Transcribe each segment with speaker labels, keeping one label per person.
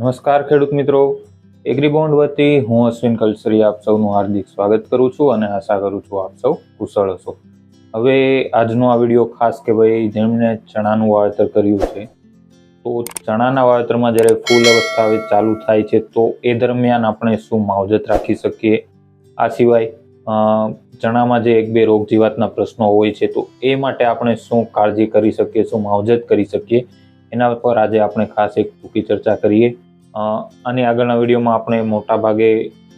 Speaker 1: નમસ્કાર ખેડૂત મિત્રો, એગ્રીબોન્ડ વતી હું અશ્વિન કલસરી આપ સૌનું હાર્દિક સ્વાગત કરું છું અને આશા કરું છું આપ સૌ કુશળ હશો. હવે આજનો આ વિડીયો ખાસ કે ભાઈ જેમણે ચણાનું વાવેતર કર્યું છે તો ચણાના વાવેતરમાં જ્યારે ફૂલ અવસ્થા ચાલુ થાય છે તો એ દરમિયાન આપણે શું માવજત રાખી શકીએ. આ સિવાય ચણામાં જે એક બે રોગ જીવાતના પ્રશ્નો હોય છે તો એ માટે આપણે શું કાળજી કરી શકીએ, શું માવજત કરી શકીએ, એના પર આજે આપણે ખાસ એક ટૂંકી ચર્ચા કરીએ. અને આગળના વિડીયોમાં આપણે મોટા ભાગે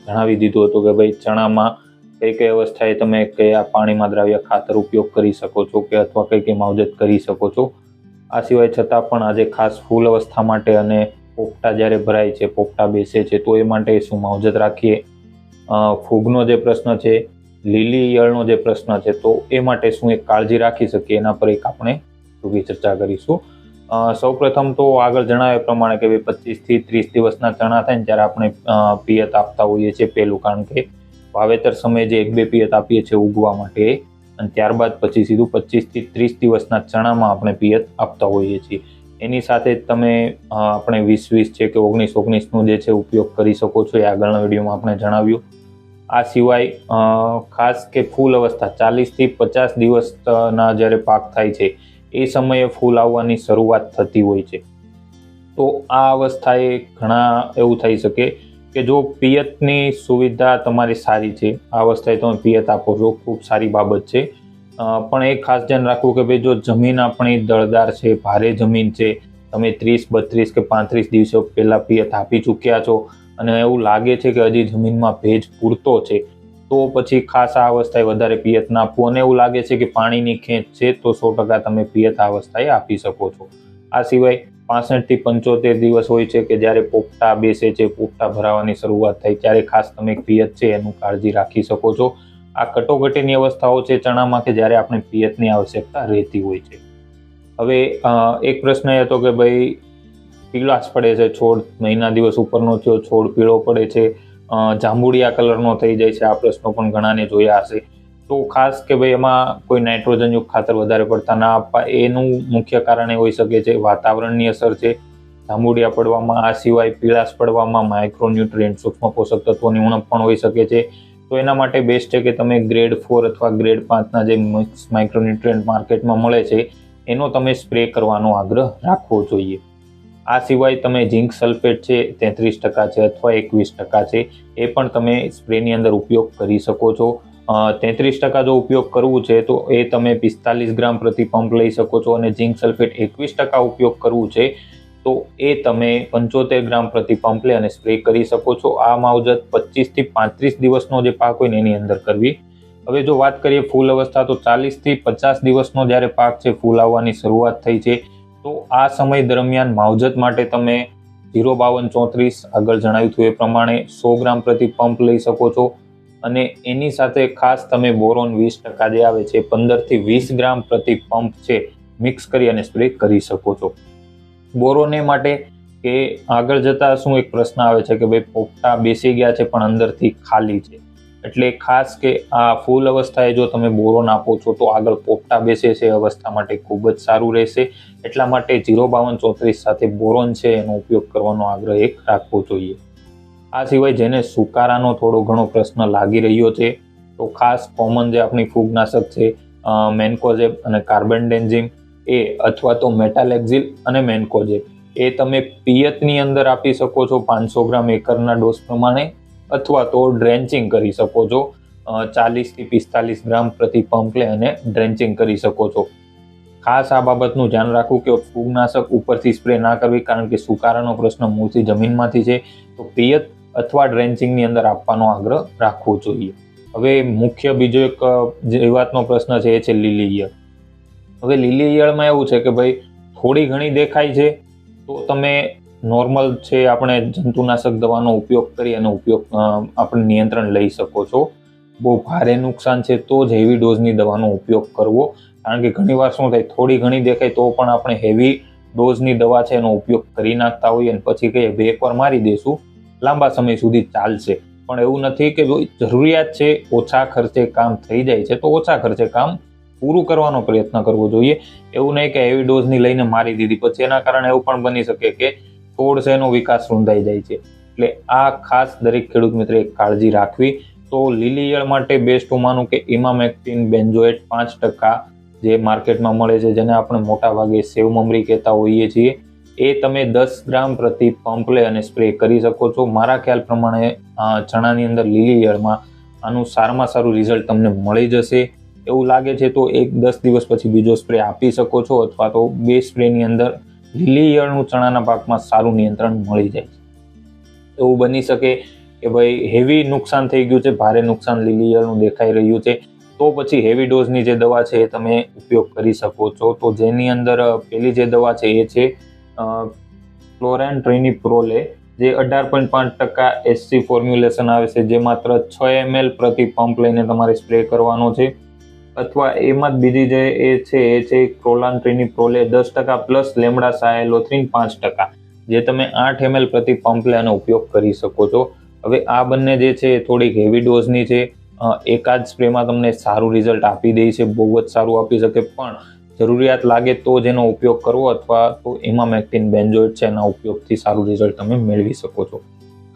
Speaker 1: જણાવી દીધું હતું કે ભાઈ ચણામાં કઈ કઈ અવસ્થાએ તમે કયા પાણીમાં દ્રાવ્ય ખાતર ઉપયોગ કરી શકો છો કે અથવા કઈ કઈ માવજત કરી શકો છો. આ સિવાય છતાં પણ આજે ખાસ ફૂલ અવસ્થા માટે અને પોપટા જ્યારે ભરાય છે, પોપટા બેસે છે તો એ માટે શું માવજત રાખીએ. ફૂગનો જે પ્રશ્ન છે, લીલી ઈયળનો જે પ્રશ્ન છે તો એ માટે શું એક કાળજી રાખી શકીએ, એના પર એક આપણે ટૂંકી ચર્ચા કરીશું. સૌપ્રથમ તો આગળ જણાવ્યા પ્રમાણે કે 25 થી 30 દિવસના ચણા થાય ને ત્યારે આપણે પિયત આપતા હોઈએ છીએ પહેલું, કારણ કે વાવેતર સમયે જે એક બે પિયત આપીએ છીએ ઉગવા માટે, અને ત્યારબાદ પછી સીધું 25 થી 30 દિવસના ચણામાં આપણે પિયત આપતા હોઈએ છીએ. એની સાથે તમે આપણે 20-20 છે કે 19-19નો જે છે ઉપયોગ કરી શકો છો, એ આગળના વિડીયોમાં આપણે જણાવ્યું. આ સિવાય ખાસ કે ફૂલ અવસ્થા 40 થી 50 દિવસના જ્યારે પાક થાય છે એ સમયે ફૂલ આવવાની શરૂઆત થતી હોય છે. તો આ અવસ્થાએ ઘણા એવું થઈ શકે કે જો પિયતની સુવિધા તમારી સારી છે, આ અવસ્થાએ તમે પિયત આપો છો, ખૂબ સારી બાબત છે. પણ એ ખાસ ધ્યાન રાખવું કે ભાઈ જો જમીન આપણી દળદાર છે, ભારે જમીન છે, તમે 30, 32 કે 35 દિવસો પહેલાં પિયત આપી ચૂક્યા છો અને એવું લાગે છે કે હજી જમીનમાં ભેજ પૂરતો છે તો પછી ખાસ આ અવસ્થાએ વધારે પિયત ના આપવું, અને એવું લાગે છે કે પાણીની ખેંચ છે તો 100% તમે પિયત આ અવસ્થાએ આપી શકો છો. આ સિવાય 65 થી 75 દિવસ હોય છે કે જ્યારે પોપટા બેસે છે, પોપટા ભરાવાની શરૂઆત થાય ત્યારે ખાસ તમે પિયત છે એનું કાળજી રાખી શકો છો. આ કટોકટીની અવસ્થાઓ છે ચણામાં કે જ્યારે આપણે પિયતની આવશ્યકતા રહેતી હોય છે. હવે એક પ્રશ્ન એ હતો કે ભાઈ પીળાશ પડે છે, છોડ મહિના દિવસ ઉપરનો થયો, છોડ પીળો પડે છે, જાંબુડિયા કલરનો થઈ જાય છે, આ પ્રશ્નો પણ ઘણાને જોયા હશે. તો ખાસ કે ભાઈ એમાં કોઈ નાઇટ્રોજનયુક્ત ખાતર વધારે પડતા ના આપવા, એનું મુખ્ય કારણ એ હોઈ શકે છે વાતાવરણની અસર છે જાંબુડિયા પડવામાં. આ સિવાય પીળાશ પડવામાં માઇક્રોન્યુટ્રિયન્ટ સૂક્ષ્મ પોષક તત્વોની ઉણપ પણ હોઈ શકે છે. તો એના માટે બેસ્ટ છે કે તમે ગ્રેડ 4 અથવા ગ્રેડ 5ના જે માઇક્રોન્યુટ્રિયન્ટ માર્કેટમાં મળે છે એનો તમે સ્પ્રે કરવાનો આગ્રહ રાખવો જોઈએ. આ સિવાય તમે ઝીંક સલ્ફેટ છે 33% છે અથવા 21% છે એ પણ તમે સ્પ્રેની અંદર ઉપયોગ કરી શકો છો. 33% જો ઉપયોગ કરવું છે તો એ તમે 45 ગ્રામ પ્રતિ પંપ લઈ શકો છો, અને ઝીંક સલ્ફેટ 21% ઉપયોગ કરવું છે તો એ તમે 75 ગ્રામ પ્રતિ પંપ લઈ અને સ્પ્રે કરી શકો છો. આ માવજત 25 થી 35 દિવસનો જે પાક હોય ને એની અંદર કરવી. હવે જો વાત કરીએ ફૂલ અવસ્થા, તો 40 થી 50 દિવસનો જ્યારે પાક છે, ફૂલ આવવાની શરૂઆત થઈ છે, તો આ સમય દરમિયાન માવજત માટે તમે 05234 આગળ જણાવ્યું હતું એ પ્રમાણે 100 ગ્રામ પ્રતિ પંપ લઈ શકો છો, અને એની સાથે ખાસ તમે બોરોન 20% જે આવે છે 15 થી 20 ગ્રામ પ્રતિ પંપ છે મિક્સ કરી અને સ્પ્રે કરી શકો છો. બોરોને માટે કે આગળ જતા શું એક પ્રશ્ન આવે છે કે ભાઈ પોપટા બેસી ગયા છે પણ અંદરથી ખાલી છે, એટલે ખાસ કે આ ફૂલ અવસ્થાએ જો તમે બોરોન આપો છો તો આગળ પોપટા બેસે છે અવસ્થા માટે ખૂબ જ સારું રહેશે. એટલા માટે 05234 સાથે બોરોન છે એનો ઉપયોગ કરવાનો આગ્રહ એક રાખવો જોઈએ. આ સિવાય જેને સુકારાનો થોડો ઘણો પ્રશ્ન લાગી રહ્યો છે તો ખાસ કોમન જે આપણી ફૂગનાશક છે મેન્કોઝેબ અને કાર્બેન્ડેન્ઝિમ એ અથવા તો મેટાલેક્ઝિલ અને મેન્કોઝેબ એ તમે પિયતની અંદર આપી શકો છો 500 ગ્રામ એકરના ડોઝ પ્રમાણે, અથવા તો ડ્રેન્ચિંગ કરી શકો છો 40 થી 45 ગ્રામ પ્રતિ પંપ લે અને ડ્રેન્ચિંગ કરી શકો છો. ખાસ આ બાબતનું ધ્યાન રાખવું કે ફૂગનાશક ઉપરથી સ્પ્રે ના કરવી, કારણ કે સુકારાનો પ્રશ્ન મૂળથી જમીનમાંથી છે તો પિયત અથવા ડ્રેન્ચિંગની અંદર આપવાનો આગ્રહ રાખવો જોઈએ. હવે મુખ્ય બીજો એક જીવાતનો પ્રશ્ન છે એ છે લીલી ઈયળ. હવે લીલી ઈયળમાં એવું છે કે ભાઈ થોડી ઘણી દેખાય છે તો તમે નોર્મલ છે આપણે જંતુનાશક દવાનો ઉપયોગ કરી અને આપણે નિયંત્રણ લઈ શકો છો. બહુ ભારે નુકસાન છે તો જ હેવી ડોઝની દવાનો ઉપયોગ કરવો, કારણ કે ઘણીવાર શું થાય થોડી ઘણી દેખાય તો પણ આપણે હેવી ડોઝની દવા છે એનો ઉપયોગ કરી નાખતા હોઈએ અને પછી કહીએ બે એકવાર મારી દઈશું લાંબા સમય સુધી ચાલશે, પણ એવું નથી કે જરૂરિયાત છે ઓછા ખર્ચે કામ થઈ જાય છે તો ઓછા ખર્ચે કામ પૂરું કરવાનો પ્રયત્ન કરવો જોઈએ. એવું નહીં કે હેવી ડોઝની લઈને મારી દીધી પછી એના કારણે એવું પણ બની શકે કે છોડ છે એનો વિકાસ રૂંધાઈ જાય છે. એટલે આ ખાસ દરેક ખેડૂત મિત્રે કાળજી રાખવી. તો લીલી ઈયળ માટે બેસ્ટ હું માનું કે ઇમામેક્ટિન બેન્ઝોએટ 5% જે માર્કેટમાં મળે છે, જેને આપણે મોટા ભાગે સેવ મમરી કહેતા હોઈએ છીએ, એ તમે 10 ગ્રામ પ્રતિ પંપ લઈ અને સ્પ્રે કરી શકો છો. મારા ખ્યાલ પ્રમાણે ચણાની અંદર લીલી ઈયળમાં આનું સારામાં સારું રિઝલ્ટ તમને મળી જશે. એવું લાગે છે તો 10 દિવસ પછી બીજો સ્પ્રે આપી શકો છો, અથવા તો 2 સ્પ્રેની અંદર લીલી ઈયળનું ચણાના પાકમાં સારું નિયંત્રણ મળી જાય છે. એવું બની શકે કે ભાઈ હેવી નુકસાન થઈ ગયું છે, ભારે નુકસાન લીલી ઈયળનું દેખાઈ રહ્યું છે, તો પછી હેવી ડોઝની જે દવા છે એ તમે ઉપયોગ કરી શકો છો. તો જેની અંદર પહેલી જે દવા છે એ છે ક્લોરેન્ટ્રેનિપ્રોલે, જે 18.5% SC ફોર્મ્યુલેશન આવે છે, જે માત્ર 6 ml પ્રતિ પંપ લઈને તમારે સ્પ્રે કરવાનો છે. અથવા એમાં જ બીજી જે એ છે ક્લોરેન્ટ્રેનિપ્રોલે 10% પ્લસ લેમડા સાયલોથ્રીન 5%, જે તમે 8 ml પ્રતિ પંપ લઈને ઉપયોગ કરી શકો છો. હવે આ બંને જે છે એ થોડીક હેવી ડોઝની છે. એકાદ સ્પ્રેમાં તમને સારું રિઝલ્ટ આપી દે છે, બહુ જ સારું આપી શકે, પણ જરૂરિયાત લાગે તો જ એનો ઉપયોગ કરવો, અથવા તો ઇમામેક્ટિન બેન્ઝોએટ છે એના ઉપયોગથી સારું રિઝલ્ટ તમે મેળવી શકો છો.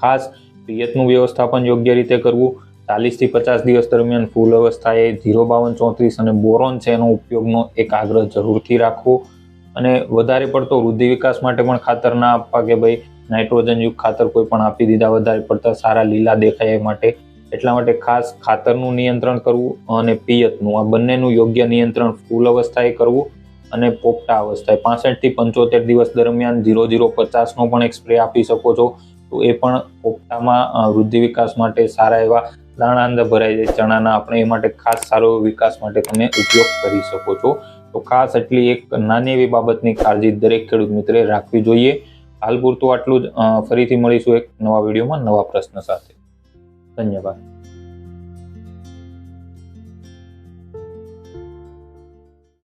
Speaker 1: ખાસ પિયતનું વ્યવસ્થાપન યોગ્ય રીતે કરવું. 40 થી 50 દિવસ દરમિયાન ફૂલ અવસ્થાએ 05234 અને બોરોન છે એનો ઉપયોગનો એક આગ્રહ જરૂરથી રાખવો. અને વધારે પડતો વૃદ્ધિ વિકાસ માટે પણ ખાતર ના આપવા કે ભાઈ નાઇટ્રોજનયુક્ત ખાતર કોઈ પણ આપી દીધા વધારે પડતા સારા લીલા દેખાય એ માટે. એટલા માટે ખાસ ખાતરનું નિયંત્રણ કરવું અને પિયતનું, આ બંનેનું યોગ્ય નિયંત્રણ ફૂલ અવસ્થાએ કરવું. અને પોપટા અવસ્થાએ 65 થી 75 દિવસ દરમિયાન 0050નો પણ એક સ્પ્રે આપી શકો છો. તો એ પણ પોપટામાં વૃદ્ધિ વિકાસ માટે સારા એવા દાણા અંદર ભરાઈ જાય ચણાના, આપણે એ માટે ખાસ સારો વિકાસ માટે તમે ઉપયોગ કરી શકો છો. તો ખાસ એટલી એક નાની એવી બાબતની કાળજી દરેક ખેડૂત મિત્રે રાખવી જોઈએ. હાલ પૂરતું આટલું જ. ફરીથી મળીશું એક નવા વિડીયોમાં નવા પ્રશ્ન સાથે. ધન્યવાદ.